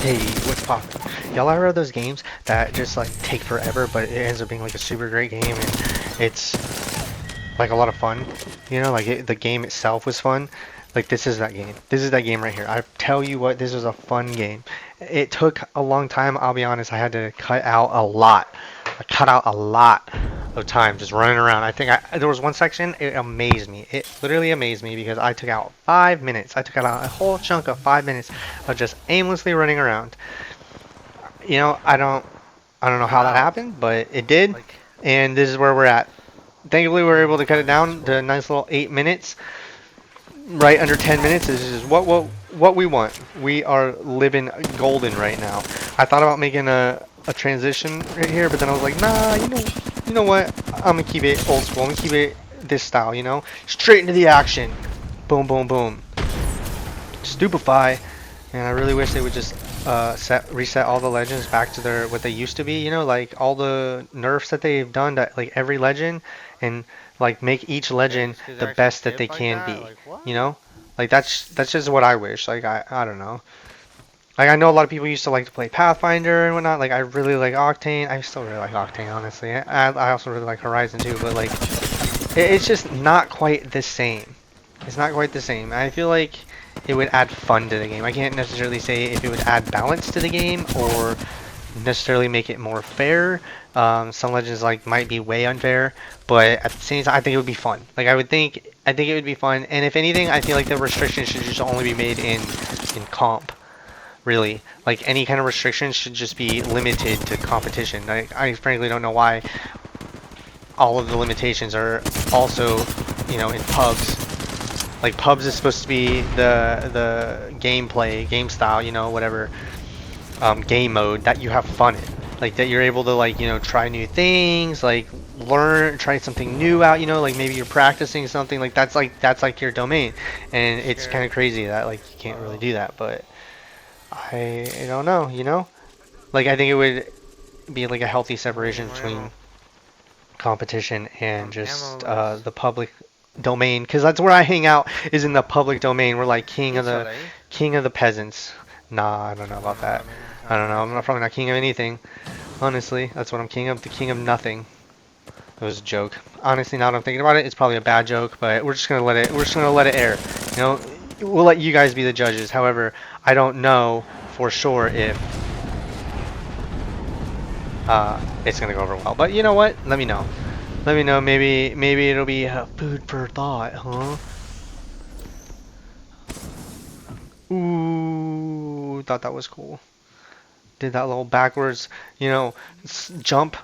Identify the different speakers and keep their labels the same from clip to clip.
Speaker 1: Hey, what's poppin'? Y'all ever have those games that just like take forever, but it ends up being like a super great game and it's like a lot of fun? You know, like the game itself was fun. Like this is that game. This is that game right here. I tell you what, this was a fun game. It took a long time. I'll be honest. I had to cut out a lot. I cut out a lot of time just running around. I think there was one section. It amazed me. It literally amazed me because I took out 5 minutes. I took out a whole chunk of 5 minutes of just aimlessly running around. You know, I don't know how that
Speaker 2: Wow.
Speaker 1: happened, but it did,
Speaker 2: Like,
Speaker 1: and this is where we're at. Thankfully, we were able to cut it
Speaker 2: that's
Speaker 1: down to
Speaker 2: cool.
Speaker 1: a nice little 8 minutes, right under 10 minutes. This is what we want. We are living golden right now. I thought about making a transition right here, but then I was like, nah, you know what? I'm gonna keep it old school. I'm gonna keep it this style, you know, straight into the action. Boom, boom, boom. Stupefy, and I really wish they would just reset all the legends back to their what they used to be. You know, like all the nerfs that they've done to like every legend, and like make each legend
Speaker 2: These kids
Speaker 1: the
Speaker 2: actually
Speaker 1: best that
Speaker 2: skip
Speaker 1: they
Speaker 2: like
Speaker 1: can
Speaker 2: that?
Speaker 1: be.
Speaker 2: Like, what?
Speaker 1: You know, like that's just what I wish. Like I don't know. Like I know a lot of people used to like to play Pathfinder and whatnot. Like I really like Octane. I still really like Octane, honestly. I also really like Horizon too. But like it's just not quite the same. It's not quite the same. I feel like it would add fun to the game. I can't necessarily say if it would add balance to the game or necessarily make it more fair. Some legends like might be way unfair, but at the same time, I think it would be fun. Like I think it would be fun. And if anything, I feel like the restrictions should just only be made in comp. Really, like any kind of restrictions should just be limited to competition. I frankly don't know why all of the limitations are also, you know, in pubs. Like pubs is supposed to be the gameplay, game style, you know, whatever game mode that you have fun in. Like that you're able to like, you know, try new things, like try something new out, you know, like maybe you're practicing something like that's like your domain. And it's kind
Speaker 2: Scared.
Speaker 1: of crazy that like you can't really
Speaker 2: Uh-oh.
Speaker 1: do that, but I don't know, you know? Like I think it would be like a healthy
Speaker 2: Oh, I need
Speaker 1: separation
Speaker 2: more
Speaker 1: between
Speaker 2: ammo.
Speaker 1: competition and
Speaker 2: Ammo
Speaker 1: just
Speaker 2: less.
Speaker 1: the public domain, because that's where I hang out is in the public domain. We're like
Speaker 2: Pizza, eh?
Speaker 1: king of the peasants. Nah, I don't know about that. I don't know. I'm not probably not king of anything. Honestly, that's what I'm king of. The king of nothing. It was a joke. Honestly, now that I'm thinking about it, it's probably a bad joke, but we're just gonna let it. We're just gonna let it air. You know, we'll let you guys be the judges. However, I don't know for sure if it's gonna go over well. But you know what? Let me know. Let me know. Maybe it'll be food for thought, huh? Ooh, thought that was cool. Did that little backwards, you know, jump.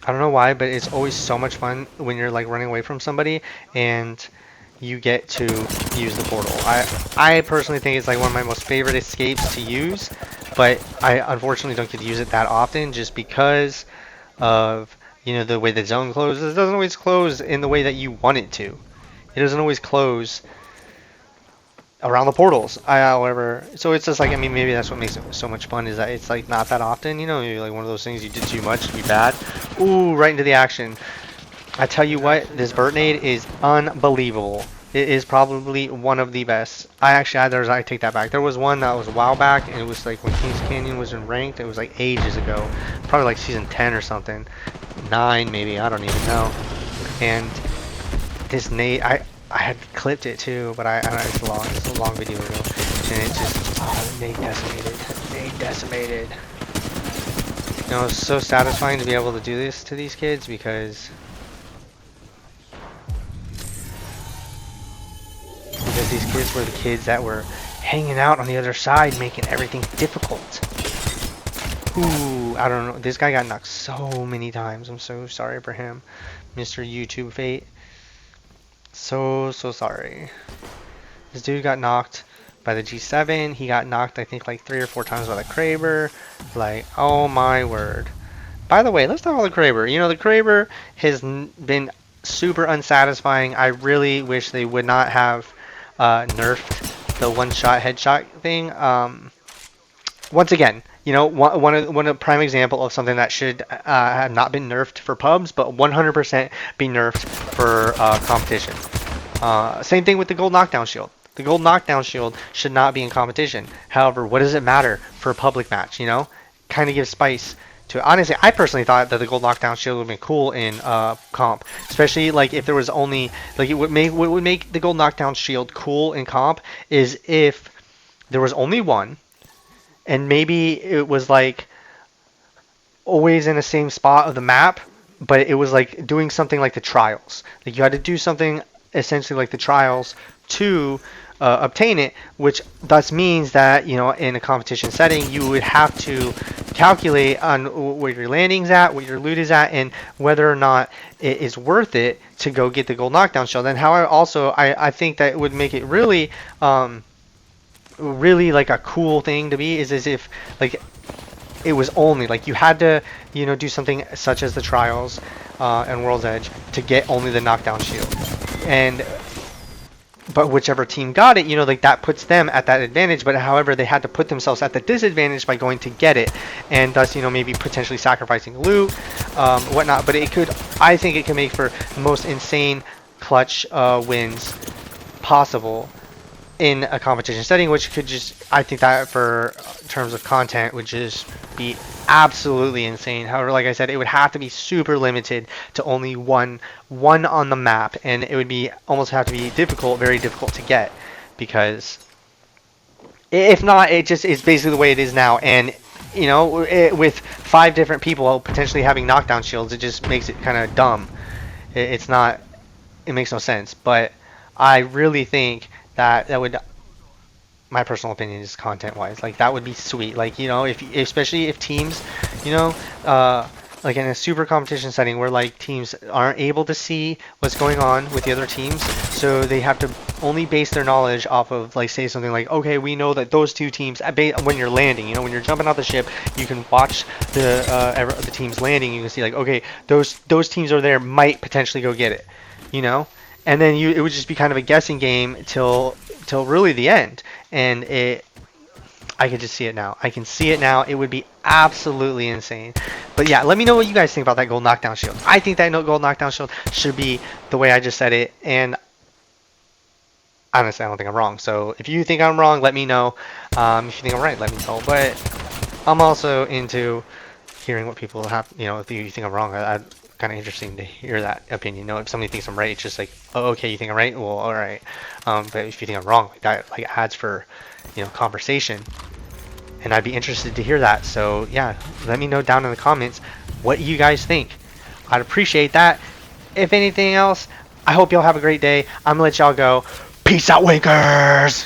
Speaker 1: I don't know why, but it's always so much fun when you're like running away from somebody and you get to use the portal. I personally think it's like one of my most favorite escapes to use, but I unfortunately don't get to use it that often just because of, you know, the way the zone closes. It doesn't always close in the way that you want it to. It doesn't always close around the portals. However, so it's just like, I mean, maybe that's what makes it so much fun is that it's like not that often, you know, you're like one of those things you did too much to be bad. Ooh, right into the action. I tell you
Speaker 2: There's
Speaker 1: what,
Speaker 2: actually
Speaker 1: this
Speaker 2: no
Speaker 1: Burtnade
Speaker 2: stars.
Speaker 1: is unbelievable. It is probably one of the best. I take that back. There was one that was a while back, and it was like when Kings Canyon was in ranked. It was like ages ago, probably like season 10 or something, 9 maybe. I don't even know. And this Nate, I had clipped it too, but it's a long video ago, and it just Nate decimated, Nate decimated. You know, it's so satisfying to be able to do this to these kids because these kids were the kids that were hanging out on the other side, making everything difficult. Ooh, I don't know. This guy got knocked so many times. I'm so sorry for him, Mr. YouTube Fate. So sorry. This dude got knocked by the G7. He got knocked, I think, like 3 or 4 times by the Kraber. Like, oh my word. By the way, let's talk about the Kraber. You know, the Kraber has been super unsatisfying. I really wish they would not have nerfed the one-shot headshot thing. Once again, you know, one of prime example of something that should have not been nerfed for pubs, but 100% be nerfed for competition. Same thing with the gold knockdown shield. The gold knockdown shield should not be in competition. However, what does it matter for a public match? You know, kind of gives spice to it. Honestly, I personally thought that the gold knockdown shield would be cool in comp, especially like if there was only like it would make what would make the gold knockdown shield cool in comp is if there was only one, and maybe it was like always in the same spot of the map, but it was like doing something like the trials. Like you had to do something essentially like the trials to obtain it, which thus means that in a competition setting you would have to calculate on where your landing's at, what your loot is at, and whether or not it is worth it to go get the gold knockdown shield. And how I think that it would make it really really like a cool thing to be is as if like it was only like you had to do something such as the trials and World's Edge to get only the knockdown shield, and but whichever team got it, like that puts them at that advantage. But however, they had to put themselves at the disadvantage by going to get it, and thus maybe potentially sacrificing loot, whatnot. But I think it can make for the most insane clutch wins possible in a competition setting, which could I think that for terms of content would just be absolutely insane. However, like I said, it would have to be super limited to only one on the map, and it would be almost have to be very difficult to get, because if not, it just is basically the way it is now. And with 5 different people potentially having knockdown shields, it just makes it kind of dumb. It's not. It makes no sense. But I really think that would, my personal opinion is content wise, like that would be sweet. Like especially if teams like in a super competition setting where like teams aren't able to see what's going on with the other teams, so they have to only base their knowledge off of like say something like, okay, we know that those 2 teams when you're landing, when you're jumping out the ship, you can watch the teams landing, you can see like, okay, those teams are there, might potentially go get it, and then it would just be kind of a guessing game till really the end. And I could just see it now. I can see it now. It would be absolutely insane. But yeah, let me know what you guys think about that gold knockdown shield. I think that gold knockdown shield should be the way I just said it, and honestly, I don't think I'm wrong. So if you think I'm wrong, let me know. If you think I'm right, let me know. But I'm also into hearing what people have. If you think I'm wrong, I kind of interesting to hear that opinion. If somebody thinks I'm right, it's just like, oh, okay, you think I'm right? Well, all right. But if you think I'm wrong, like that like adds for conversation, and I'd be interested to hear that. So yeah, let me know down in the comments what you guys think. I'd appreciate that. If anything else, I hope y'all have a great day. I'm gonna let y'all go. Peace out, Winkers.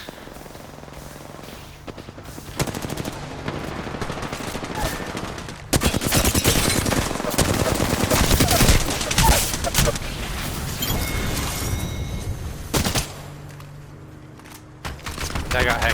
Speaker 1: I got hacked.